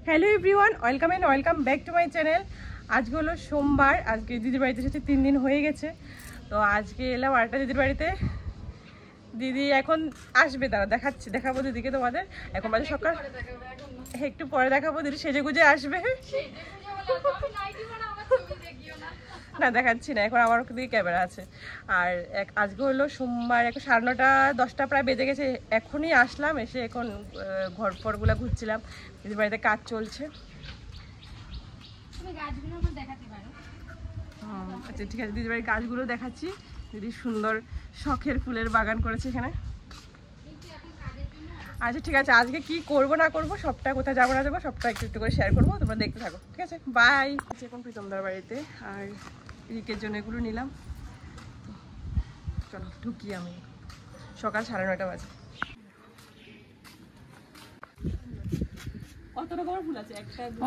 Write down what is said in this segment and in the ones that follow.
Hello everyone, welcome back to my channel. আজকে হলো সোমবার, আজকে দিদির বাড়িতে এসেছে 3 দিন হয়ে গেছে। তো আজকে এলাম আরেকটা দিদির বাড়িতে। দিদি এখন আসবে, তারা দেখাবো দিদিকে তোমাদের। এখন বাজে সকাল, একটু পরে দেখাবো। দিদি সেজে গুজে আসবে, না দেখাচ্ছি না, এখন আমার দিকে ক্যামেরা আছে। আর আজকে হলো সোমবার, এখন 9:30 10টা প্রায় বেজে গেছে। এখনই আসলাম, এসে এখন ঘর ফরগুলা ঘুরছিলাম। দিদির বাড়িতে কাজ চলছে। আচ্ছা ঠিক আছে, দিদির বাড়ির গাছগুলো দেখাচ্ছি। দিদি সুন্দর শখের ফুলের বাগান করেছে এখানে। আচ্ছা ঠিক আছে, আজকে কি করবো না করবো সবটা, কোথায় যাবো না যাবো সবটা একটু একটু করে শেয়ার করবো, তোমরা দেখতে থাকো। ঠিক আছে, বাই। এখন প্রীতমদার বাড়িতে, আর রিকের জন্য এগুলো নিলাম। চলো ঢুকি আমি। সকাল 9:30 বাজে। কত রকমের ফুল আছে?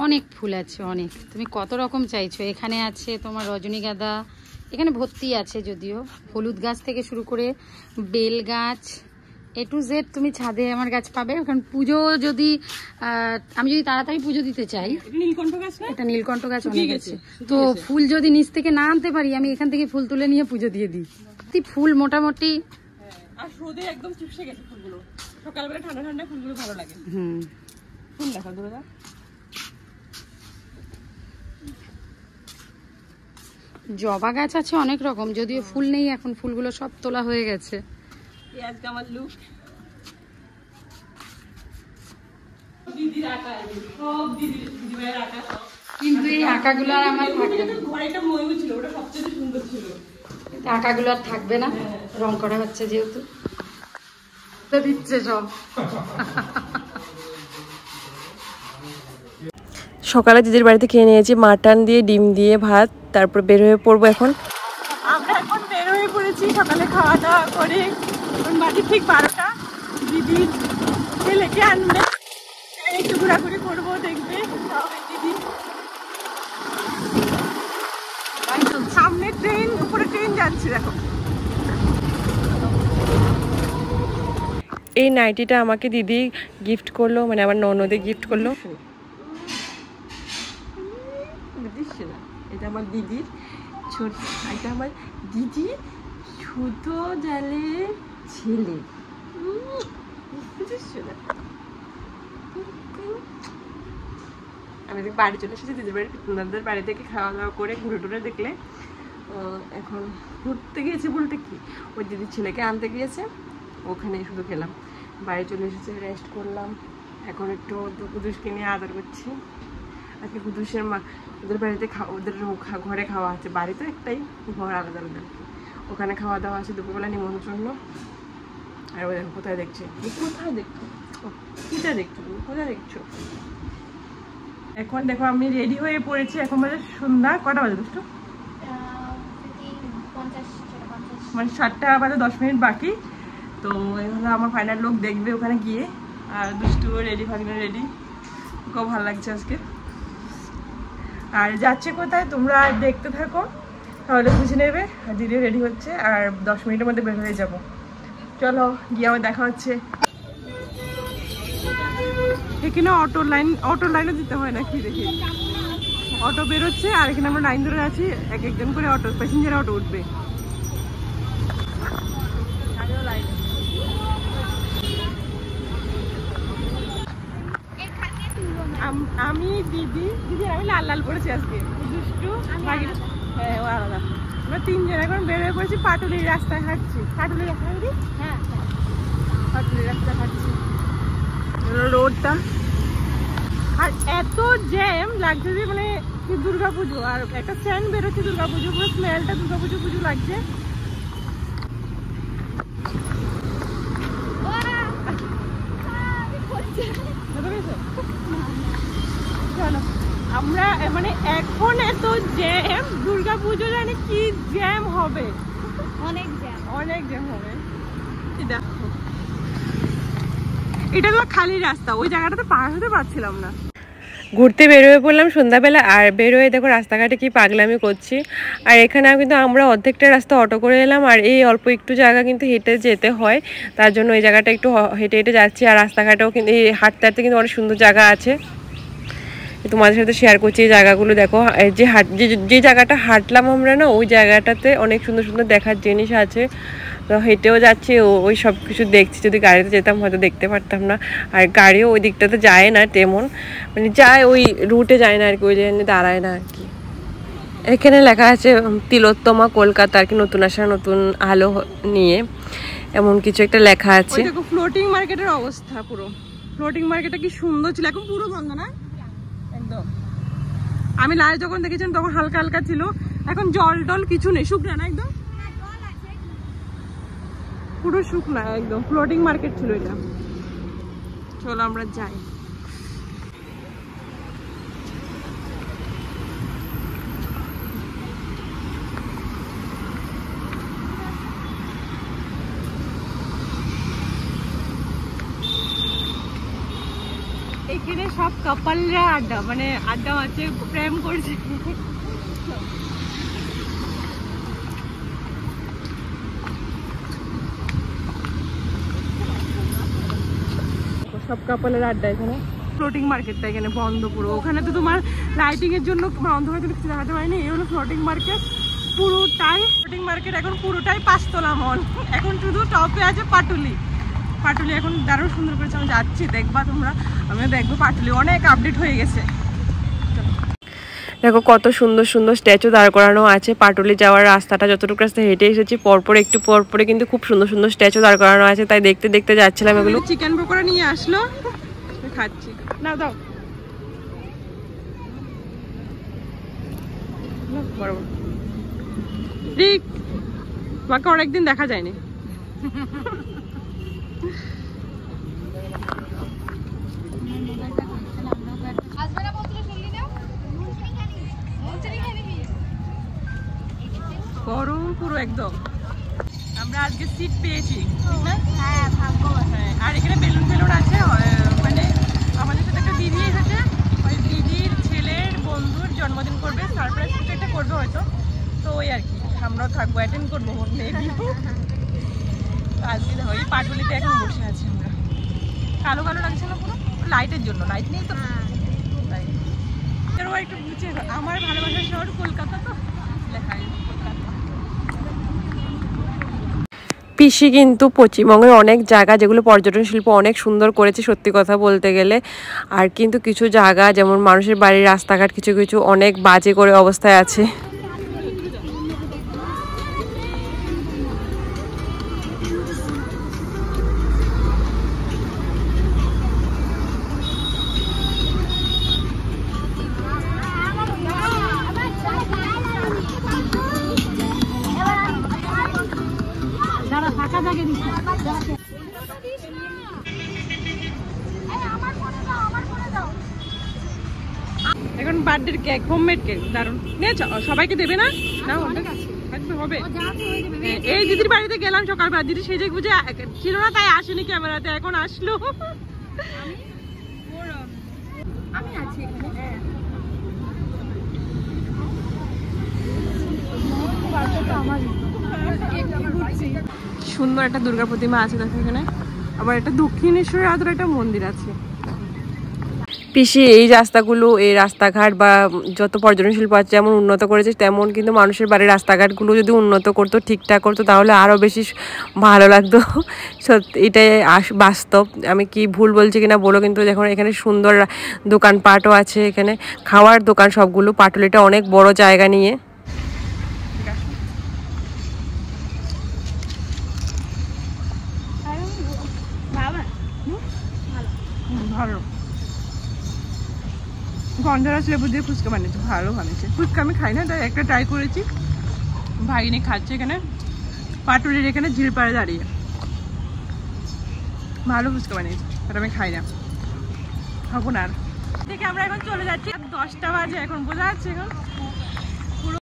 অনেক ফুল আছে, অনেক। তুমি কত রকম চাইছো? এখানে আছে তোমার রজনীগন্ধা, এখানে ভর্তি আছে। যদিও হলুদ গাছ থেকে শুরু করে বেল গাছ, A to Z তুমি ছাদে আমার গাছ পাবে। কারণ পুজো যদি আমি যদি তাড়াতাড়ি পুজো দিতে চাই, এটা নীলকণ্ঠ গাছ অনেক আছে। তো ফুল যদি নিচ থেকে না আনতে পারি, আমি এখান থেকে ফুল তুলে নিয়ে পুজো দিয়ে দিই। ফুল মোটামুটি আর রোদে একদম চুপসে গেছে ফুলগুলো। সকালবেলা ঠান্ডা ঠান্ডা ফুলগুলো ভালো লাগে। ফুল দেখা দুর্গা। জবা গাছ আছে অনেক রকম, যদিও ফুল নেই এখন, ফুলগুলো সব তোলা হয়ে গেছে। আজকে আমার লুক দিদির আঁকা, সব দিদির আঁকা। কিন্তু এই আঁকাগুলো আর আমার থাকবে না। ঘরে একটা ময়ূর ছিল, ওটা সবচেয়ে সুন্দর ছিল। আঁকাগুলো আর থাকবে না, রং করা হচ্ছে যেহেতু। তো দিচ্ছে সব। সকালে দিদির বাড়িতে খেয়ে নিয়েছি মাটন দিয়ে, ডিম দিয়ে, ভাত। তারপর বের হয়ে পড়বো। এখন আমরা এখন বের হয়ে পড়েছি সকালে খাওয়া দাওয়া করে। বাড়ি ঠিক 12টা। দিদি ছেলেকে আনবে, একটু ঘোরাঘুরি করবো, দেখবে দিদি। সামনে ট্রেন, উপরে ট্রেন যাচ্ছে দেখো। এই নাইটিটা আমাকে দিদি গিফট করলো, মানে আমার ননদে গিফট করলো। এটা আমার দিদির ছোট, এটা আমার দিদি ছোট জালের ছেলে। আমি বাড়ি চলে এসেছি দিদির বাড়ি, পিতনাদের বাড়ি থেকে খাওয়া দাওয়া করে ঘুরে টুরে দেখলে। এখন ঘুরতে গিয়েছি বলতে কি, ওই দিদির ছেলেকে আনতে গিয়েছে, ওখানে শুধু খেলাম। বাড়ি চলে এসেছে, রেস্ট করলাম। এখন একটু কুদুসকে নিয়ে আদর করছি। আজকে কুদুসের মা ওদের বাড়িতে ওদের ঘরে খাওয়া আছে। বাড়ি তো একটাই, ঘর আলাদা আলাদা। ওখানে খাওয়া দাওয়া আছে, দুপুরবেলা নিমন্ত্রণ। আর ওই কোথায় দেখছে, কোথায় দেখছো, কিটা দেখছো, কোথায় দেখছো? এখন দেখো আমি রেডি হয়ে পড়েছি। এখন বাজে সন্ধ্যা কটা বাজে? দুটো মানে 7টা বাজে 10 মিনিট বাকি। তো এই হলো আমার ফাইনাল লুক, দেখবে ওখানে গিয়ে। আর দুষ্টুও রেডি, ভাগিনা রেডি, খুব ভালো লাগছে আজকে। আর যাচ্ছে কোথায় তোমরা দেখতে থাকো, তাহলে বুঝে নেবে। আর দিদি রেডি হচ্ছে, আর 10 মিনিটের মধ্যে বের হয়ে যাবো। চলো গিয়ে আমার দেখা হচ্ছে। এখানে অটো লাইনও দিতে হয় না কি দেখি, অটো বেরোচ্ছে। আর এখানে আমরা লাইন ধরে আছি, এক একজন করে অটো প্যাসেঞ্জার অটো উঠবে। আমি দিদি আমি লাল পড়েছি আজকে, দুষ্টু হ্যাঁ ও আলাদা। আমরা 3 জন এখন বের হয়ে পড়েছি, পাটুলির রাস্তায় হাঁটছি। পাটুলির রাস্তায় হাঁটছি, রোডটা। আর এত জ্যাম লাগছে যে মানে দুর্গাপুজো, আর একটা স্ট্যান্ড বেরোচ্ছে দুর্গাপুজো, পুরো স্মেলটা দুর্গাপুজো পুজো লাগছে। চলো আমরা মানে এখন এত জ্যাম, দুর্গাপুজো জানি কি জ্যাম হবে, অনেক জ্যাম হবে। দেখো এটা তো খালি রাস্তা, ওই জায়গাটাতে পার হতে পারছিলাম না। ঘুরতে বের হয়ে পড়লাম সন্ধ্যাবেলা। আর বের হয়ে দেখো রাস্তাঘাটে কি পাগলামি করছি। আর এখানে কিন্তু আমরা অর্ধেকটা রাস্তা অটো করে এলাম, আর এই অল্প একটু জায়গা কিন্তু হেঁটে যেতে হয়। তার জন্য এই জায়গাটা একটু হেঁটে হেঁটে যাচ্ছি। আর রাস্তাঘাটেও কিন্তু এই হাঁটতে হাঁটতে কিন্তু অনেক সুন্দর জায়গা আছে। তোমাদের সাথে শেয়ার করছি এই জায়গাগুলো। দেখো যে জায়গাটা হাঁটলাম আমরা না, ওই জায়গাটাতে অনেক সুন্দর সুন্দর দেখার জিনিস আছে। তো হেঁটেও যাচ্ছি, ওই সব কিছু দেখছি। যদি গাড়িতে যেতাম হয়তো দেখতে পারতাম না। আর গাড়িও ওই দিকটাতে যায় না তেমন, মানে যায় ওই রুটে যায় না আর কি, ওই জন্য দাঁড়ায় না আর কি। এখানে লেখা আছে তিলোত্তমা কলকাতা আর কি, নতুন আসা নতুন আলো নিয়ে এমন কিছু একটা লেখা আছে। দেখো ফ্লোটিং মার্কেটের অবস্থা, পুরো ফ্লোটিং মার্কেটটা কি সুন্দর ছিল, এখন পুরো বন্ধ না একদম। আমি লাস্ট যখন দেখেছিলাম তখন হালকা হালকা ছিল, এখন জল টল কিছু নেই, শুকনা না একদম, পুরো শুকনা একদম। ফ্লোটিং মার্কেট ছিল এটা। চলো আমরা যাই। এখানে সব কাপলরা আড্ডা, মানে আড্ডা আছে, প্রেম করছে। সব কাপলের আড্ডা এখানে। ফ্লোটিং মার্কেটটা এখানে বন্ধ পুরো। ওখানে তো তোমার লাইটিং এর জন্য বন্ধ হয়তো কিছু দেখাতে পারিনি। এই হলো ফ্লোটিং মার্কেট, পুরোটাই ফ্লোটিং মার্কেট। এখন পুরোটাই 5 তলা মল। এখন শুধু টপে আছে পাটুলি। পাটুলি এখন দারুণ সুন্দর করেছে, আমি যাচ্ছি, দেখবা তোমরা, আমিও দেখবো। পাটুলি অনেক আপডেট হয়ে গেছে। দেখো কত সুন্দর সুন্দর স্ট্যাচু দাঁড় করানো আছে। পাটুলি যাওয়ার রাস্তাটা যতটুকু রাস্তা হেঁটে এসেছি, পরপর একটু পরপরে কিন্তু খুব সুন্দর সুন্দর স্ট্যাচু দাঁড় করানো আছে। তাই দেখতে দেখতে যাচ্ছিলাম এগুলো। চিকেন পকোড়া নিয়ে আসলো, খাচ্ছি। না দাও, ঠিক তোমাকে অনেকদিন দেখা যায়নি। গরম পুরো একদম। আমরা আজকে সিট পেয়েছি, ঠিক না? হ্যাঁ, আর এখানে বেলুন ফেলুন আছে। মানে আমাদের সাথে একটা দিদি এসেছে, ওই দিদির ছেলের বন্ধুর জন্মদিন করবে, সারপ্রাইজ কিছু একটা করবে হয়তো। তো ওই আর কি, আমরাও থাকবো, অ্যাটেন্ড করবো মেবি। আজকে দেখো এই পাটুলিতে এখন বসে আছি আমরা। কালো কালো লাগছে না পুরো, লাইটের জন্য। লাইট নেই তো, একটু বুঝে। আমার ভালোবাসার শহর কলকাতা, তো লেখা কলকাতা। পিসি কিন্তু পশ্চিমবঙ্গের অনেক জায়গা যেগুলো পর্যটন শিল্প অনেক সুন্দর করেছে সত্যি কথা বলতে গেলে। আর কিন্তু কিছু জায়গা যেমন মানুষের বাড়ির রাস্তাঘাট কিছু কিছু অনেক বাজে করে অবস্থায় আছে। এখন বার্থডে কেক, হোমমেড কেক, দারুন। সবাইকে দেবে না? হবে। এই দিদির বাড়িতে গেলাম সকালবেলা, দিদি সেজে গুজে ছিল না, তাই আসেনি ক্যামেরাতে, এখন আসলো। সুন্দর একটা দুর্গা প্রতিমা আছে দেখো এখানে। আবার একটা দক্ষিণেশ্বরের আদর একটা মন্দির আছে। পিসি এই রাস্তাগুলো, এই রাস্তাঘাট বা যত পর্যটন শিল্প আছে যেমন উন্নত করেছে, তেমন কিন্তু মানুষের বাড়ির রাস্তাঘাটগুলো যদি উন্নত করতো, ঠিকঠাক করতো, তাহলে আরও বেশি ভালো লাগতো। সত্যি এটাই বাস্তব। আমি কি ভুল বলছি কিনা বলো কিন্তু। দেখুন এখানে সুন্দর দোকানপাটও আছে, এখানে খাওয়ার দোকান সবগুলো। পাটুলিটা অনেক বড় জায়গা নিয়ে। ভালো গন্ধরাজ লেবু দিয়ে ফুচকা বানিয়েছে, ভালো বানিয়েছে। ফুচকা আমি খাই না, তাই একটা ট্রাই করেছি। ভাগিনী খাচ্ছে এখানে পাটুলির এখানে ঝিলপাড়ে দাঁড়িয়ে। ভালো ফুচকা বানিয়েছে, আর আমি খাই না, খাবো না। আর দেখে আমরা এখন চলে যাচ্ছি। 10টা বাজে এখন, বোঝা যাচ্ছে এখন